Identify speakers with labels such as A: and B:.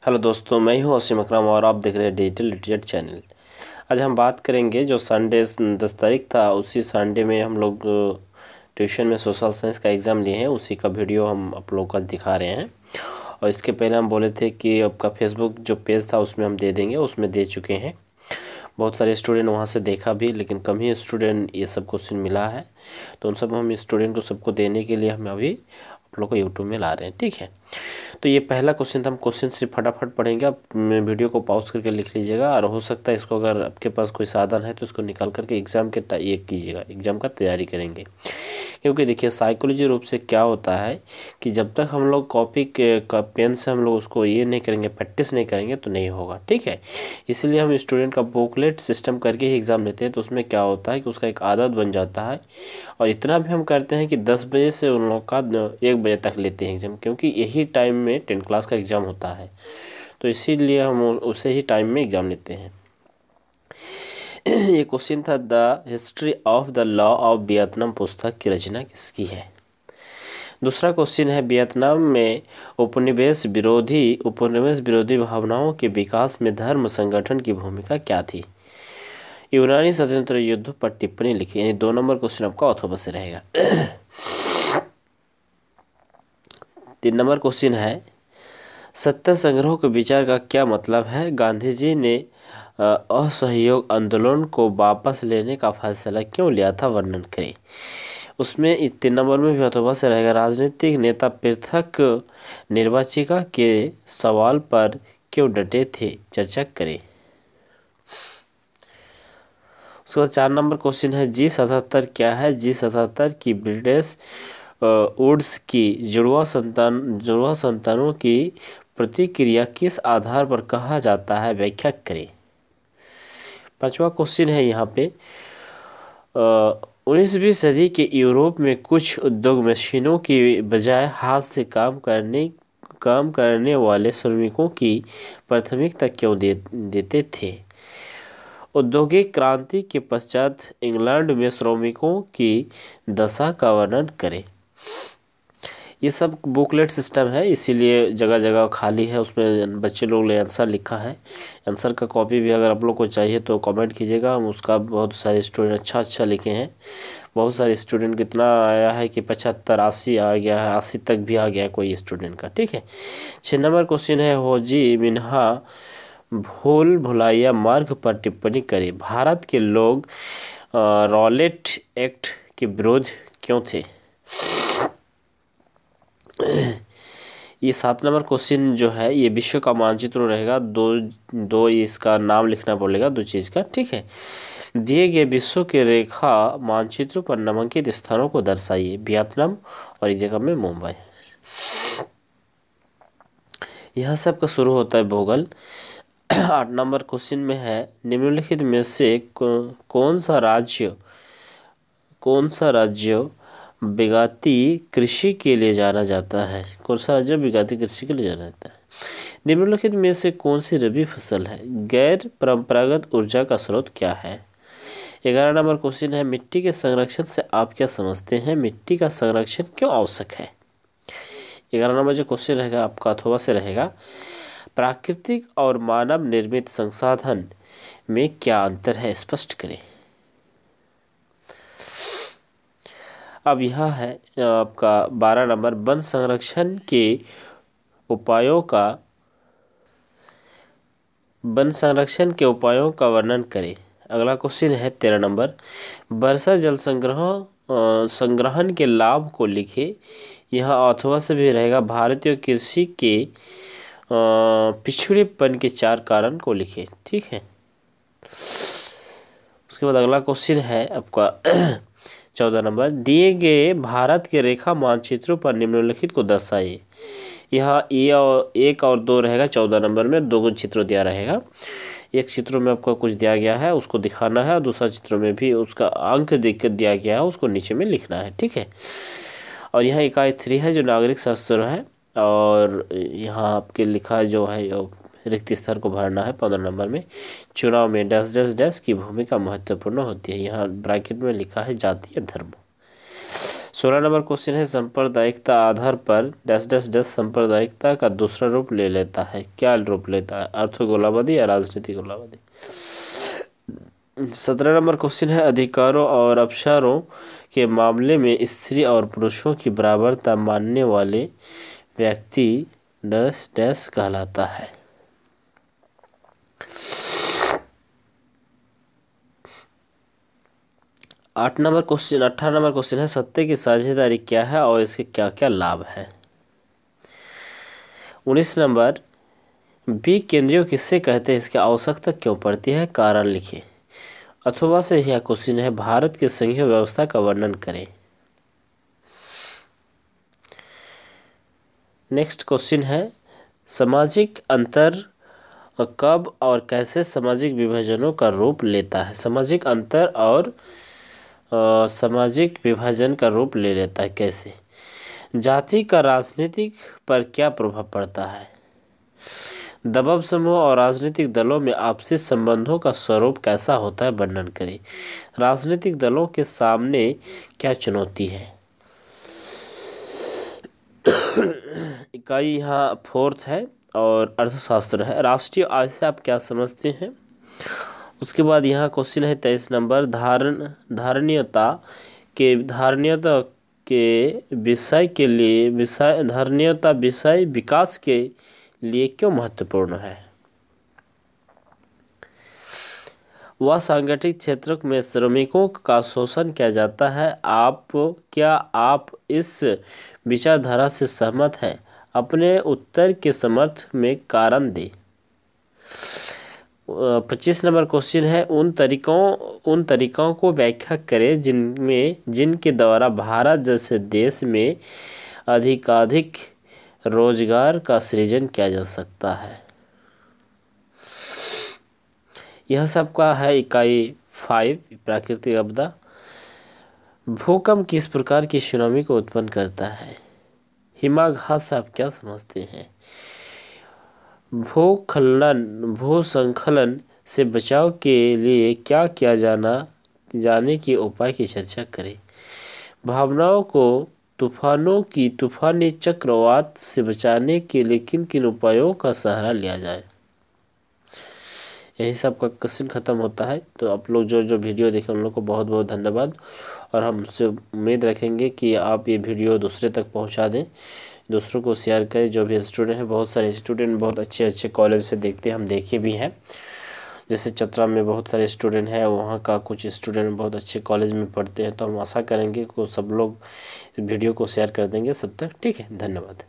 A: Hello दोस्तों, मैं हूं असीम अकरम और आप देख रहे हैं डिजिटल लिटरेचर चैनल। आज हम बात करेंगे जो संडे 10 तारीख था, उसी संडे में हम लोग ट्यूशन में सोशल साइंस का एग्ज़ाम लिए हैं, उसी का वीडियो हम आप लोग का दिखा रहे हैं। और इसके पहले हम बोले थे कि आपका फेसबुक जो पेज था उसमें हम दे देंगे, उसमें दे चुके हैं। बहुत सारे स्टूडेंट वहाँ से देखा भी, लेकिन कम ही स्टूडेंट ये सब क्वेश्चन मिला है, तो उन सब हम स्टूडेंट को सबको देने के लिए हम अभी आप लोग को यूट्यूब में ला रहे हैं। ठीक है, तो ये पहला क्वेश्चन था। हम क्वेश्चन सिर्फ फटाफट पढ़ेंगे, आप वीडियो को पॉज करके लिख लीजिएगा, और हो सकता है इसको अगर आपके पास कोई साधन है तो इसको निकाल करके एग्ज़ाम के ये कीजिएगा, एग्ज़ाम का तैयारी करेंगे। क्योंकि देखिए साइकोलॉजी रूप से क्या होता है कि जब तक हम लोग कॉपी का पेन से हम लोग उसको ये नहीं करेंगे, प्रैक्टिस नहीं करेंगे तो नहीं होगा। ठीक है, इसलिए हम स्टूडेंट का बुकलेट सिस्टम करके ही एग्ज़ाम लेते हैं, तो उसमें क्या होता है कि उसका एक आदत बन जाता है। और इतना भी हम करते हैं कि 10 बजे से उन लोग का 1 बजे तक लेते हैं एग्ज़ाम, क्योंकि यही टाइम में 10th क्लास का एग्ज़ाम होता है, तो इसीलिए हम उसे ही टाइम में एग्ज़ाम लेते हैं। ये क्वेश्चन था, the history of the law of Vietnam पुस्तक की रचना किसकी है। दूसरा क्वेश्चन है, वियतनाम में उपनिवेश विरोधी भावनाओं के विकास में धर्म संगठन की भूमिका क्या थी। यूनानी स्वतंत्र युद्ध पर टिप्पणी लिखी। यानी 2 नंबर क्वेश्चन आपका अथवा से रहेगा। 3 नंबर क्वेश्चन है, सत्य संग्रह के विचार का क्या मतलब है। गांधी जी ने असहयोग आंदोलन को वापस लेने का फैसला क्यों लिया था, वर्णन करें। उसमें 3 नंबर में भी अथवा से रहेगा। राजनीतिक नेता पृथक निर्वाचिका के सवाल पर क्यों डटे थे, चर्चा करें। उसके बाद 4 नंबर क्वेश्चन है, G77 क्या है। G77 की ब्रिटिश वुड्स की जुड़वा संतानों की प्रतिक्रिया किस आधार पर कहा जाता है, व्याख्या करें। 5वां क्वेश्चन है यहाँ पे, 19वीं सदी के यूरोप में कुछ उद्योग मशीनों की बजाय हाथ से काम करने वाले श्रमिकों की प्राथमिकता क्यों देते थे। औद्योगिक क्रांति के पश्चात इंग्लैंड में श्रमिकों की दशा का वर्णन करें। ये सब बुकलेट सिस्टम है, इसीलिए जगह जगह खाली है, उसमें बच्चे लोग ने आंसर लिखा है। आंसर का कॉपी भी अगर आप लोग को चाहिए तो कमेंट कीजिएगा, हम उसका बहुत सारे स्टूडेंट अच्छा लिखे हैं। बहुत सारे स्टूडेंट कितना आया है कि 75 80 आ गया है, 80 तक भी आ गया है कोई स्टूडेंट का। ठीक है, 6 नंबर क्वेश्चन है, हो जी मिन्हा भूल भुलैया मार्ग पर टिप्पणी करें। भारत के लोग रॉलेट एक्ट के विरोध क्यों थे। ये 7 नंबर क्वेश्चन जो है, ये विश्व का मानचित्र रहेगा। दो इसका नाम लिखना पड़ेगा, 2 चीज़ का। ठीक है, दिए गए विश्व के रेखा मानचित्र पर नामांकित स्थानों को दर्शाइए। वियतनाम और एक जगह में मुंबई है। यह सब का शुरू होता है भूगोल। 8 नंबर क्वेश्चन में है, निम्नलिखित में से कौन सा राज्य बिगाती कृषि के लिए जाना जाता है। कौन सा राज्य बिगाती कृषि के लिए जाना जाता है। निम्नलिखित में से कौन सी रबी फसल है। गैर परंपरागत ऊर्जा का स्रोत क्या है। 11 नंबर क्वेश्चन है, मिट्टी के संरक्षण से आप क्या समझते हैं, मिट्टी का संरक्षण क्यों आवश्यक है। 11 नंबर जो क्वेश्चन रहेगा आपका अथवा से रहेगा, प्राकृतिक और मानव निर्मित संसाधन में क्या अंतर है, स्पष्ट करें। अब यह है आपका 12 नंबर, वन संरक्षण के उपायों का वर्णन करें। अगला क्वेश्चन है 13 नंबर, वर्षा जल संग्रहण के लाभ को लिखे। यह अथवा से भी रहेगा, भारतीय कृषि के पिछड़ेपन के 4 कारण को लिखे। ठीक है, उसके बाद अगला क्वेश्चन है आपका 14 नंबर, दिए गए भारत के रेखा मानचित्रों पर निम्नलिखित को दर्शाइए। यह 1 और 2 रहेगा। 14 नंबर में 2 चित्र दिया रहेगा। एक चित्र में आपको कुछ दिया गया है, उसको दिखाना है, और दूसरा चित्र में भी उसका अंक दिया गया है, उसको नीचे में लिखना है। ठीक है, और यहाँ इकाई 3 है जो नागरिक शास्त्र है, और यहाँ आपके लिखा जो है रिक्त स्थान को भरना है। 15 नंबर में, चुनाव में डैश डैश डैश की भूमिका महत्वपूर्ण होती है। यहाँ ब्रैकेट में लिखा है जातीय धर्म। 16 नंबर क्वेश्चन है सांप्रदायिकता आधार पर डैश डैश डैश सांप्रदायिकता का दूसरा रूप ले लेता है। क्या रूप लेता है? अर्थगोलावादी या राजनीतिक गोलावादी। 17 नंबर क्वेश्चन है अधिकारों और अवसरों के मामले में स्त्री और पुरुषों की बराबरता मानने वाले व्यक्ति डैश डैश कहलाता है। 18 नंबर क्वेश्चन है सत्य की साझेदारी क्या है और इसके क्या क्या लाभ है। 19 नंबर बी केंद्रीय किससे कहते हैं, इसकी आवश्यकता क्यों पड़ती है, कारण लिखें। अथवा से यह क्वेश्चन है भारत की संघीय व्यवस्था का वर्णन करें। नेक्स्ट क्वेश्चन है सामाजिक अंतर कब और कैसे सामाजिक विभाजनों का रूप लेता है। सामाजिक अंतर और सामाजिक विभाजन का रूप ले लेता है कैसे। जाति का राजनीतिक पर क्या प्रभाव पड़ता है। दबाव समूह और राजनीतिक दलों में आपसी संबंधों का स्वरूप कैसा होता है, वर्णन करें। राजनीतिक दलों के सामने क्या चुनौती है। इकाई यहाँ 4th है और अर्थशास्त्र है। राष्ट्रीय आय से आप क्या समझते हैं। उसके बाद यहाँ क्वेश्चन है 23 नंबर धारणीयता के विषय के लिए धारणीयता विषय विकास के लिए क्यों महत्वपूर्ण है। वह संगठित क्षेत्रों में श्रमिकों का शोषण किया जाता है। क्या आप इस विचारधारा से सहमत हैं। अपने उत्तर के समर्थन में कारण दें। 25 नंबर क्वेश्चन है उन तरीकों को व्याख्या करें जिनके द्वारा भारत जैसे देश में अधिकाधिक रोजगार का सृजन किया जा सकता है। यह सबका है इकाई 5 प्राकृतिक आपदा। भूकंप किस प्रकार की सुनामी को उत्पन्न करता है। हिमाघात से आप क्या समझते हैं। भूस्खलन से बचाव के लिए क्या किया जाने के उपाय की चर्चा करें। भावनाओं को तूफानी चक्रवात से बचाने के लिए किन किन उपायों का सहारा लिया जाए। यही सब का क्वेश्चन खत्म होता है। तो आप लोग जो वीडियो देखें उन लोग को बहुत बहुत धन्यवाद और हम उससे उम्मीद रखेंगे कि आप ये वीडियो दूसरे तक पहुंचा दें, दूसरों को शेयर करें। जो भी स्टूडेंट हैं, बहुत सारे स्टूडेंट बहुत अच्छे कॉलेज से देखते हैं, हम देखे भी हैं। जैसे चतरा में बहुत सारे स्टूडेंट हैं, वहाँ का कुछ स्टूडेंट बहुत अच्छे कॉलेज में पढ़ते हैं। तो हम आशा करेंगे कि सब लोग इस वीडियो को शेयर कर देंगे सब तक। ठीक है, धन्यवाद।